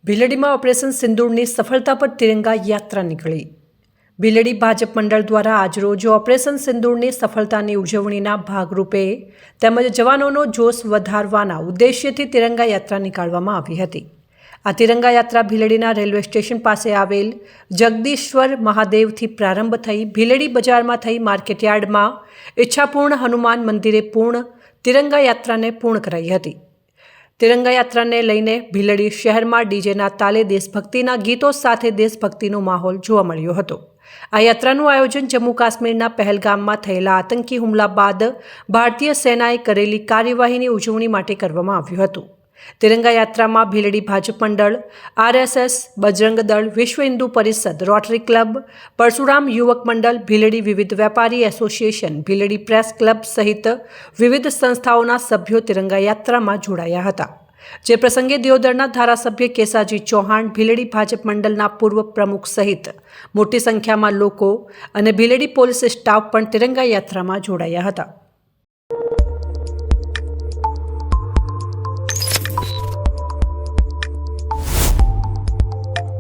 ભીલડીમાં operation સિંદૂરની સફળતા પર તિરંગા યાત્રા નીકળી। ભીલડી ભાજપ મંડળ દ્વારા આજરોજ ઓપરેશન સિંદૂરની સફળતાની ઉજવણીના ભાગરૂપે તેમજ જવાનોનો જોશ વધારવાના ઉદ્દેશ્યથી તિરંગા યાત્રા નીકાળવામાં આવી હતી। આ તિરંગા યાત્રા ભીલડીના રેલવે સ્ટેશન પાસે આવેલ જગદીશ્વર મહાદેવથી પ્રારંભ થઈ ભીલડી બજારમાં થઈ માર્કેટયાર્ડમાં ઈચ્છાપૂર્ણ હનુમાન મંદિરે તિરંગા યાત્રાને પૂર્ણ કરાઈ હતી। તિરંગા યાત્રાને લઈને ભીલડી શહેરમાં ડીજેના તાલે દેશભક્તિના ગીતો સાથે દેશભક્તિનો માહોલ જોવા મળ્યો હતો। આ યાત્રાનું આયોજન જમ્મુ કાશ્મીરના પહેલગામમાં થયેલા આતંકી હુમલા બાદ ભારતીય સેનાએ કરેલી કાર્યવાહીની ઉજવણી માટે કરવામાં આવ્યું હતું। તિરંગા યાત્રામાં ભીલડી ભાજપ મંડળ, RSS, બજરંગ દળ, વિશ્વ હિન્દુ પરિષદ, રોટરી ક્લબ, પરશુરામ યુવક મંડળ, ભીલડી વિવિધ વેપારી એસોસિએશન, ભીલડી પ્રેસ ક્લબ સહિત વિવિધ સંસ્થાઓના સભ્યો તિરંગા યાત્રામાં જોડાયા હતા। જે પ્રસંગે દિયોદરના ધારાસભ્ય કેસાજી ચૌહાણ, ભીલડી ભાજપ મંડળના પૂર્વ પ્રમુખ સહિત મોટી સંખ્યામાં લોકો અને ભીલડી પોલીસ સ્ટાફ પણ તિરંગા યાત્રામાં જોડાયા હતા।